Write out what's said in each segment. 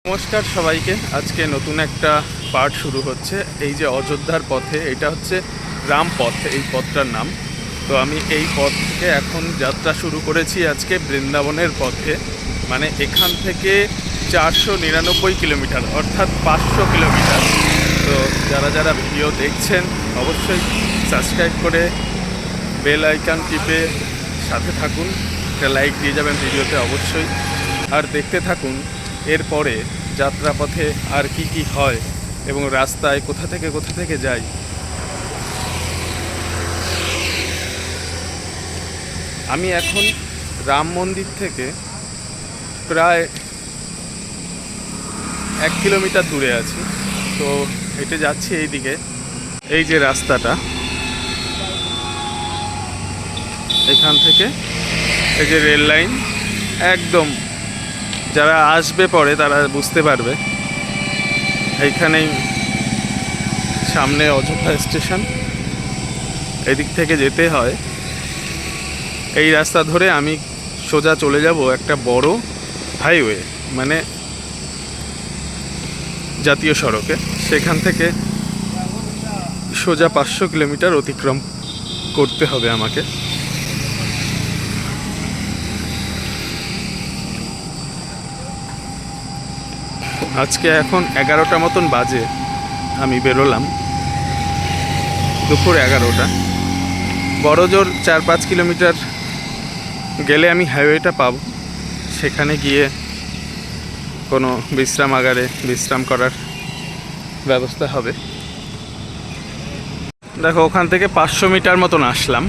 নমস্কার সবাইকে। আজকে নতুন একটা পার্ট শুরু হচ্ছে। এই যে অযোধ্যার পথে, এটা হচ্ছে রামপথ এই পথটার নাম। তো আমি এই পথ থেকে এখন যাত্রা শুরু করেছি আজকে বৃন্দাবনের পথে। মানে এখান থেকে 499 কিলোমিটার, অর্থাৎ 500 কিলোমিটার। তো যারা যারা ভিডিও দেখছেন অবশ্যই সাবস্ক্রাইব করে বেল আইকন টিপে সাথে থাকুন, একটা লাইক দিয়ে যাবেন ভিডিওতে অবশ্যই, আর দেখতে থাকুন এরপরে যাত্রাপথে আর কি কি হয় এবং রাস্তায় কোথা থেকে যাই। আমি এখন রাম মন্দির থেকে প্রায় 1 কিলোমিটার দূরে আছি। তো হেঁটে যাচ্ছি এই দিকে। এই যে রাস্তাটা, এখান থেকে এই যে রেল লাইন, একদম যারা আসবে পরে তারা বুঝতে পারবে। এইখানেই সামনে অযোধ্যা স্টেশন, এদিক থেকে যেতে হয়। এই রাস্তা ধরে আমি সোজা চলে যাব একটা বড় হাইওয়ে, মানে জাতীয় সড়কে। সেখান থেকে সোজা 500 কিলোমিটার অতিক্রম করতে হবে আমাকে। আজকে এখন 11টা মতন বাজে, আমি বেরোলাম দুপুর 11টা। বড় জোর 4-5 কিলোমিটার গেলে আমি হাইওয়েটা পাবো। সেখানে গিয়ে কোনো বিশ্রামাগারে বিশ্রাম করার ব্যবস্থা হবে। দেখো, ওখান থেকে 500 মিটার মতন আসলাম।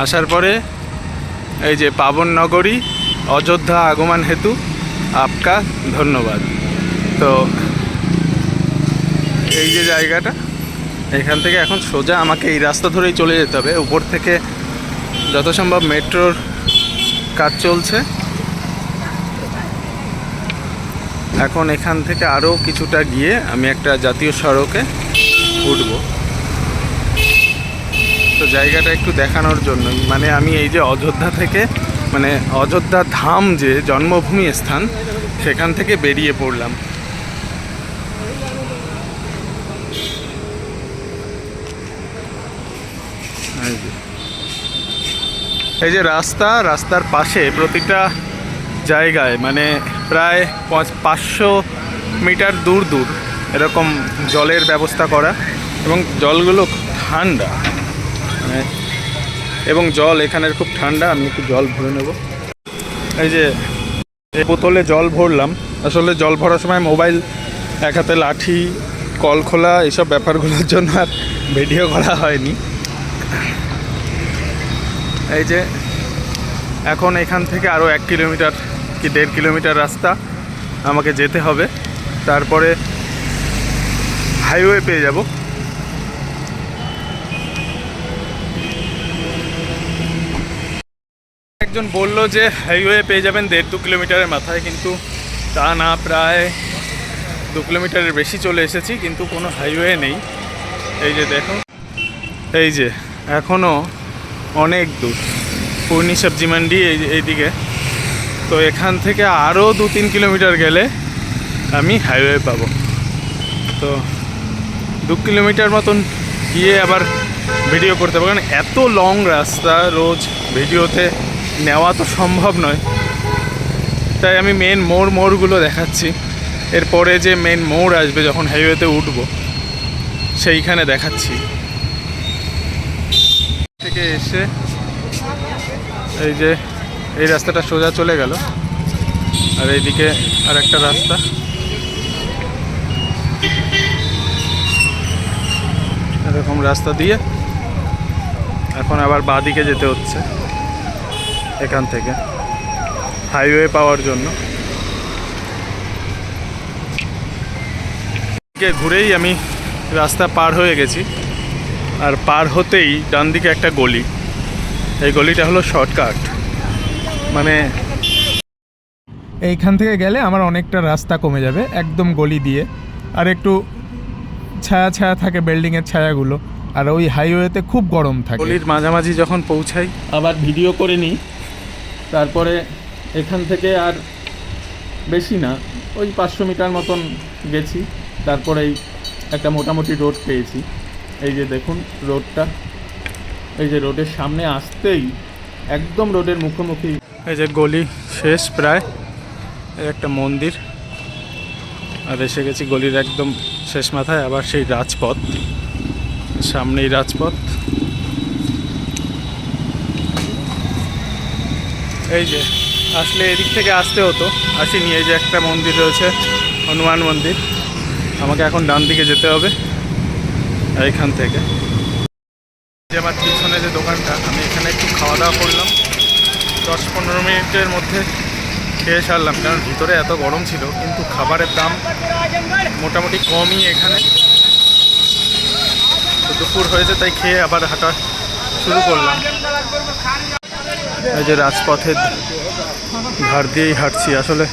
আসার পরে এই যে পাবন নগরী অযোধ্যা আগমন হেতু আপকা ধন্যবাদ। তো এই যে জায়গাটা, এখান থেকে এখন সোজা আমাকে এই রাস্তা ধরেই চলে যেতে হবে। উপর থেকে যত সম্ভব মেট্রোর কাজ চলছে। এখন এখান থেকে আরও কিছুটা গিয়ে আমি একটা জাতীয় সড়কে উঠব। তো জায়গাটা একটু দেখানোর জন্যই, মানে আমি এই যে অযোধ্যা থেকে, মানে অযোধ্যা ধাম যে জন্মভূমি স্থান, সেখান থেকে বেরিয়ে পড়লাম। এই যে রাস্তার পাশে প্রতিটা জায়গায় মানে প্রায় 500 মিটার দূর এরকম জলের ব্যবস্থা করা, এবং জলগুলো ঠান্ডা, মানে এবং জল এখানের খুব ঠান্ডা। আমি একটু জল ভরে নেব। এই যে বোতলে জল ভরলাম। আসলে জল ভরার সময় মোবাইল, এক হাতে লাঠি, কল খোলা, এইসব ব্যাপারগুলোর জন্য আর ভিডিও করা হয়নি। এই যে এখন এখান থেকে আরও 1 কিলোমিটার কি 1.5 কিলোমিটার রাস্তা আমাকে যেতে হবে, তারপরে হাইওয়ে পেয়ে যাব। একজন বলল যে হাইওয়ে পেয়ে যাবেন 1.5-2 কিলোমিটারের মাথায়, কিন্তু তা না, প্রায় 2 কিলোমিটারের বেশি চলে এসেছি, কিন্তু কোনো হাইওয়ে নেই। এই যে দেখো, এই যে এখনও অনেক দূর পূর্ণি সবজি মান্ডি এইদিকে। তো এখান থেকে আরও 2-3 কিলোমিটার গেলে আমি হাইওয়ে পাবো। তো 2 কিলোমিটার মতন গিয়ে আবার ভিডিও করতে পারবো, কারণ এত লং রাস্তা রোজ ভিডিওতে নেওয়া তো সম্ভব নয়। তাই আমি মেন মোড়গুলো দেখাচ্ছি। এরপরে যে মেন মোড় আসবে যখন হাইওয়েতে উঠবো, সেইখানে দেখাচ্ছি। থেকে এসে এই যে এই রাস্তাটা সোজা চলে গেল, আর এইদিকে আর একটা রাস্তা। এরকম রাস্তা দিয়ে এখন আবার বাঁদিকে যেতে হচ্ছে এখান থেকে হাইওয়ে পাওয়ার জন্য। ঘুরেই আমি রাস্তা পার হয়ে গেছি, আর পার হতেই ডান দিকে একটা গলি। এই গলিটা হলো শর্টকাট, মানে এইখান থেকে গেলে আমার অনেকটা রাস্তা কমে যাবে একদম গলি দিয়ে। আর একটু ছায়া থাকে, বিল্ডিংয়ের ছায়াগুলো, আর ওই হাইওয়েতে খুব গরম থাকে। গলির মাঝামাঝি যখন পৌঁছাই আবার ভিডিও করে নিই, তারপরে এখান থেকে আর বেশি না, ওই 500 মিটার মতন গেছি। তারপরেই একটা মোটামুটি রোড পেয়েছি। এই যে দেখুন রোডটা, এই যে রোডের সামনে আসতেই একদম রোডের মুখোমুখি এই যে গলি শেষ প্রায়, এই একটা মন্দির, আর এসে গেছি গলির একদম শেষ মাথায়। আবার সেই রাজপথ, সামনেই রাজপথ। এই যে আসলে এদিক থেকে আসতে হতো, আসিনি। এই যে একটা মন্দির রয়েছে, হনুমান মন্দির। আমাকে এখন ডান দিকে যেতে হবে এইখান থেকে। যে আমার পিছনে যে দোকানটা, আমি এখানে একটু খাওয়া দাওয়া করলাম। 10-15 মিনিটের মধ্যে খেয়ে সারলাম, কারণ ভিতরে এত গরম ছিল। কিন্তু খাবারের দাম মোটামুটি কমই এখানে। তো দুপুর হয়েছে, তাই খেয়ে আবার হাঁটা শুরু করলাম। এই যে রাজপথের ধার দিয়েই হাঁটছি। আসলে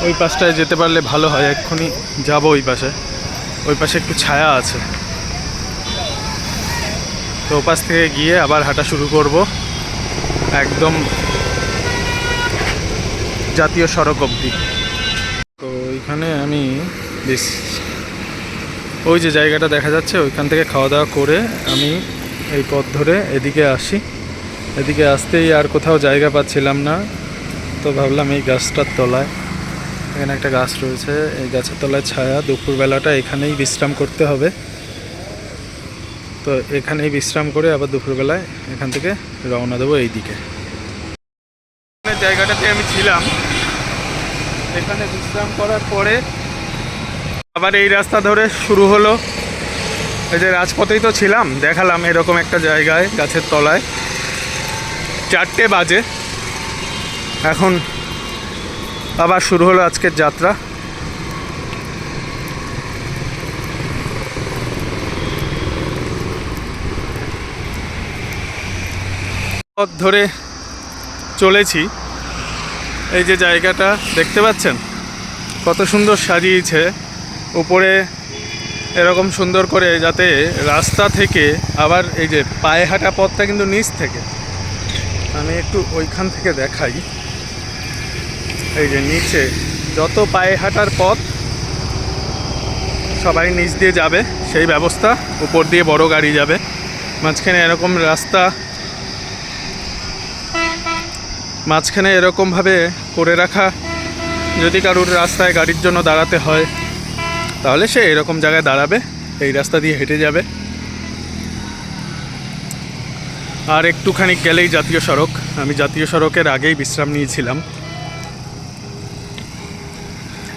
ওই পাশটায় যেতে পারলে ভালো হয়, এক্ষুনি যাবো ওই পাশে। ওই পাশে একটু ছায়া আছে, তো ওপাশ থেকে গিয়ে আবার হাঁটা শুরু করব একদম জাতীয় সড়ক অবধি। তো ওইখানে আমি বেশ, ওই যে জায়গাটা দেখা যাচ্ছে, ওইখান থেকে খাওয়া দাওয়া করে আমি এই পথ ধরে এদিকে আসি। এদিকে আসতেই আর কোথাও জায়গা পাচ্ছিলাম না, তো ভাবলাম এই গাছটার তলায়, এখানে একটা গাছ রয়েছে, এই গাছের তলায় ছায়া। দুপুরবেলাটা এখানেই বিশ্রাম করতে হবে, তো এখানেই বিশ্রাম করে আবার দুপুরবেলায় এখান থেকে রওনা দেবো এই দিকে। জায়গাটাতে আমি ছিলাম, এখানে বিশ্রাম করার পরে আবার এই রাস্তা ধরে শুরু হলো। এই যে রাজপথেই তো ছিলাম, দেখালাম এরকম একটা জায়গায় গাছের তলায়। 4টে বাজে, এখন আবার শুরু হলো আজকের যাত্রা। পথ ধরে চলেছি। এই যে জায়গাটা দেখতে পাচ্ছেন, কত সুন্দর সাজিয়েছে উপরে এরকম সুন্দর করে, যাতে রাস্তা থেকে আবার এই যে পায়ে হাঁটা পথটা কিন্তু নিচ থেকে। আমি একটু ওইখান থেকে দেখাই। এই যে নিচে যত পায়ে হাঁটার পথ সবাই নিচ দিয়ে যাবে সেই ব্যবস্থা, উপর দিয়ে বড় গাড়ি যাবে। মাঝখানে এরকম রাস্তা, মাঝখানে এরকমভাবে করে রাখা। যদি কারোর রাস্তায় গাড়ির জন্য দাঁড়াতে হয়, তাহলে সে এরকম জায়গায় দাঁড়াবে, এই রাস্তা দিয়ে হেঁটে যাবে। আর একটুখানি গেলেই জাতীয় সড়ক। আমি জাতীয় সড়কের আগেই বিশ্রাম নিয়েছিলাম।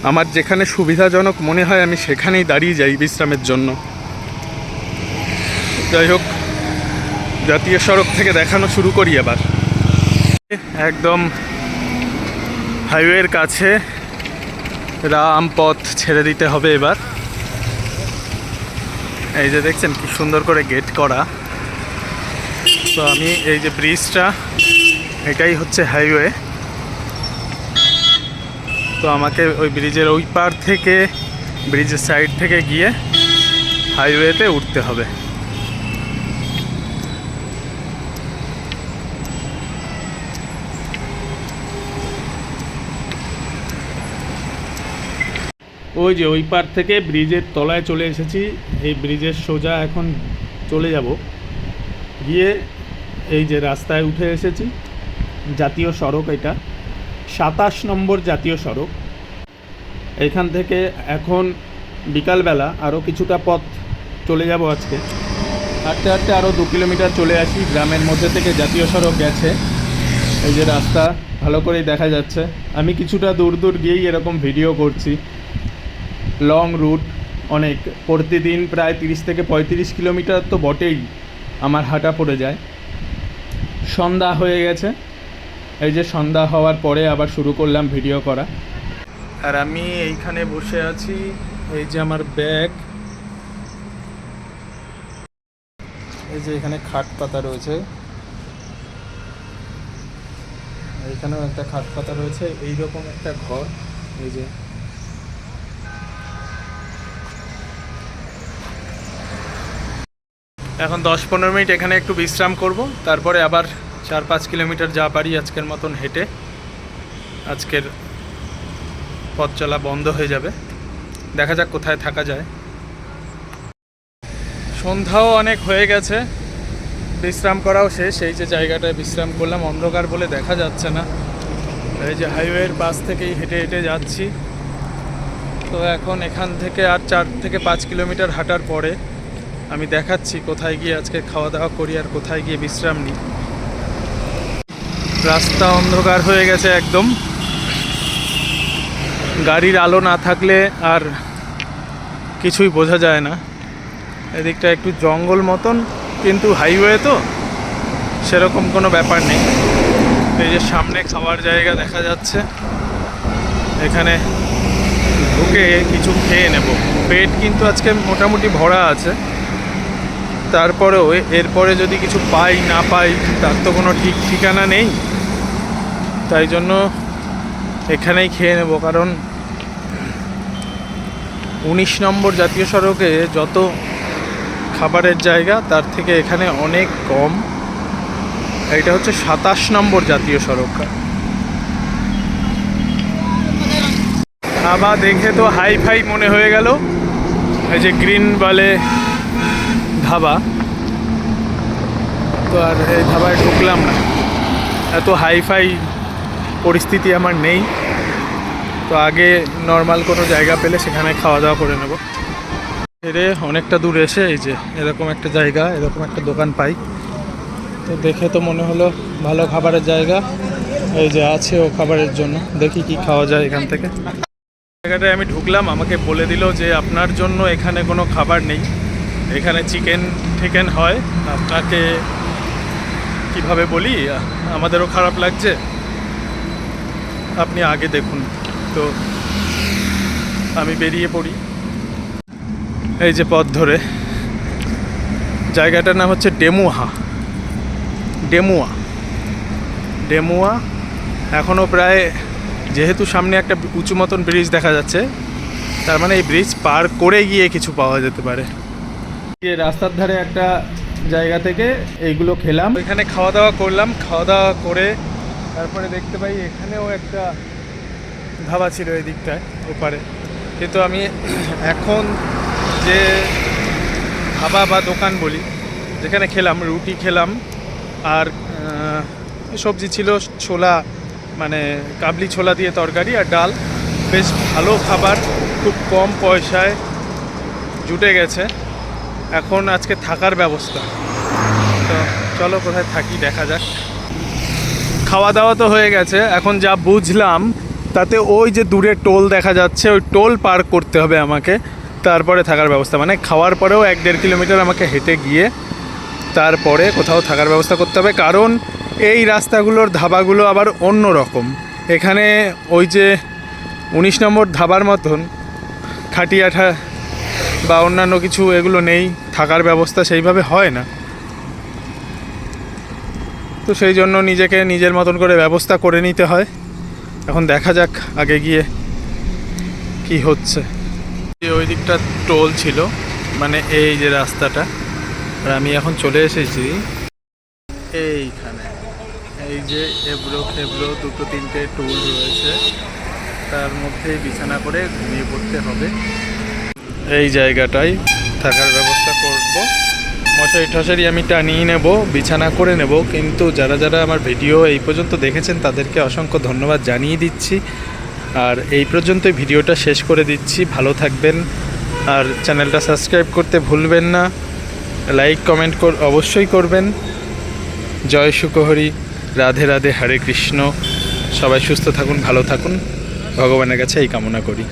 আমার যেখানে সুবিধাজনক মনে হয় আমি সেখানেই দাঁড়িয়ে যাই বিশ্রামের জন্য। যাই হোক, জাতীয় সড়ক থেকে দেখানো শুরু করি এবার। একদম হাইওয়ের কাছে রামপথ ছেড়ে দিতে হবে এবার। এই যে দেখছেন কি সুন্দর করে গেট করা। তো আমি এই যে ব্রিজটা, এটাই হচ্ছে হাইওয়ে। তো আমাকে ওই ব্রিজের ওই পার থেকে, ব্রিজের সাইড থেকে গিয়ে হাইওয়েতে উঠতে হবে। ওই যে ওই পার থেকে ব্রিজের তলায় চলে এসেছি। এই ব্রিজের সোজা এখন চলে যাব, গিয়ে এই যে রাস্তায় উঠে এসেছি। জাতীয় সড়ক, এটা 27 নম্বর জাতীয় সড়ক। এইখান থেকে এখন বিকালবেলা আরও কিছুটা পথ চলে যাব আজকে। হাঁটতে হাঁটতে আরও 2 কিলোমিটার চলে আসি। গ্রামের মধ্যে থেকে জাতীয় সড়ক গেছে। এই যে রাস্তা ভালো করেই দেখা যাচ্ছে। আমি কিছুটা দূর দূর গিয়েই এরকম ভিডিও করছি। লং রুট অনেক, প্রতিদিন প্রায় 30 থেকে 35 কিলোমিটার তো বটেই আমার হাঁটা পড়ে যায়। সন্ধ্যা হয়ে গেছে, এই যে সন্ধ্যা হওয়ার পরে আবার শুরু করলাম ভিডিও করা। আর আমি এইখানে বসে আছি। এই যে আমার ব্যাগ, এই যে এখানে খাট পাতা রয়েছে, এইখানেও একটা খাট পাতা রয়েছে। এইরকম একটা ঘর। এই যে এখন 10-15 মিনিট এখানে একটু বিশ্রাম করব, তারপরে আবার 4-5 কিলোমিটার যা পারি আজকের মতন হেঁটে আজকের পথ চলা বন্ধ হয়ে যাবে। দেখা যাক কোথায় থাকা যায়। সন্ধ্যাও অনেক হয়ে গেছে, বিশ্রাম করাও শেষ। এই যে জায়গাটায় বিশ্রাম করলাম, অন্ধকার বলে দেখা যাচ্ছে না। এই যে হাইওয়ের পাশ থেকেই হেঁটে হেঁটে যাচ্ছি। তো এখন এখান থেকে আর 4 থেকে 5 কিলোমিটার হাঁটার পরে আমি দেখাচ্ছি কোথায় গিয়ে আজকে খাওয়া দাওয়া করি আর কোথায় গিয়ে বিশ্রাম নিই। রাস্তা অন্ধকার হয়ে গেছে একদম, গাড়ির আলো না থাকলে আর কিছুই বোঝা যায় না। এদিকটা একটু জঙ্গল মতন, কিন্তু হাইওয়ে তো সেরকম কোনো ব্যাপার নেই। এই যে সামনে খাওয়ার জায়গা দেখা যাচ্ছে, এখানে ঢুকে কিছু খেয়ে নেব। পেট কিন্তু আজকে মোটামুটি ভরা আছে, তারপরেও এরপরে যদি কিছু পাই না পাই তার তো কোনো ঠিক ঠিকানা নেই। তাই জন্য এখানেই খেয়ে নেব, কারণ 19 নম্বর জাতীয় সড়কে যত খাবারের জায়গা তার থেকে এখানে অনেক কম। এটা হচ্ছে 27 নম্বর জাতীয় সড়ক। আবার দেখে তো হাই ফাই মনে হয়ে গেল, এই যে গ্রিন বালে ধাবা। তো আর এই ধাবায় ঢুকলাম না, এত হাই ফাই পরিস্থিতি আমার নেই। তো আগে নর্মাল কোনো জায়গা পেলে সেখানে খাওয়া দাওয়া করে নেব। এরে অনেকটা দূর এসে এই যে এরকম একটা জায়গা, এরকম একটা দোকান পাই। তো দেখে তো মনে হলো ভালো খাবারের জায়গা, এই যে আছে ও খাবারের জন্য। দেখি কি খাওয়া যায় এখান থেকে। জায়গাটায় আমি ঢুকলাম, আমাকে বলে দিল যে আপনার জন্য এখানে কোনো খাবার নেই, এখানে চিকেন হয়। আপনাকে কিভাবে বলি, আমাদেরও খারাপ লাগছে, আপনি আগে দেখুন। তো আমি বেরিয়ে পড়ি এই যে পথ ধরে। জায়গাটার নাম হচ্ছে ডেমুয়া। এখনও প্রায়, যেহেতু সামনে একটা উঁচু মতন ব্রিজ দেখা যাচ্ছে, তার মানে এই ব্রিজ পার করে গিয়ে কিছু পাওয়া যেতে পারে। রাস্তার ধারে একটা জায়গা থেকে এইগুলো খেলাম, এখানে খাওয়া দাওয়া করলাম। খাওয়া দাওয়া করে তারপরে দেখতে পাই এখানেও একটা ধাবা ছিল এই দিকটায় ওপারে। কিন্তু আমি এখন যে ধাবা বা দোকান বলি, যেখানে খেলাম, রুটি খেলাম আর সবজি ছিল, ছোলা মানে কাবলি ছোলা দিয়ে তরকারি আর ডাল। বেশ ভালো খাবার, খুব কম পয়সায় জুটে গেছে। এখন আজকে থাকার ব্যবস্থা, তো চলো কোথায় থাকি দেখা যাক। খাওয়া দাওয়া তো হয়ে গেছে, এখন যা বুঝলাম তাতে ওই যে দূরে টোল দেখা যাচ্ছে, ওই টোল পার করতে হবে আমাকে, তারপরে থাকার ব্যবস্থা। মানে খাওয়ার পরেও 1-1.5 কিলোমিটার আমাকে হেঁটে গিয়ে তারপরে কোথাও থাকার ব্যবস্থা করতে হবে। কারণ এই রাস্তাগুলোর ধাবাগুলো আবার অন্য রকম। এখানে ওই যে 19 নম্বর ধাবার মতন খাটিয়াঠা বা অন্যান্য কিছু এগুলো নেই, থাকার ব্যবস্থা সেইভাবে হয় না। তো সেই জন্য নিজেকে নিজের মতন করে ব্যবস্থা করে নিতে হয়। এখন দেখা যাক আগে গিয়ে কি হচ্ছে। ওই দিকটা টোল ছিল, মানে এই যে রাস্তাটা, আর আমি এখন চলে এসেছি এইখানে। এই যে এবড়ো খেবড়ো 2-3টে টুল রয়েছে, তার মধ্যে বিছানা করে ঘুমিয়ে পড়তে হবে। এই জায়গাটায় থাকার ব্যবস্থা করব। মশারি টশারি আমি টানিয়ে নেব, বিছানা করে নেব। কিন্তু যারা যারা আমার ভিডিও এই পর্যন্ত দেখেছেন তাদেরকে অসংখ্য ধন্যবাদ জানিয়ে দিচ্ছি। আর এই পর্যন্তই ভিডিওটা শেষ করে দিচ্ছি। ভালো থাকবেন, আর চ্যানেলটা সাবস্ক্রাইব করতে ভুলবেন না। লাইক কমেন্ট অবশ্যই করবেন। জয় সুকহরি, রাধে রাধে, হরে কৃষ্ণ। সবাই সুস্থ থাকুন, ভালো থাকুন, ভগবানের কাছে এই কামনা করি।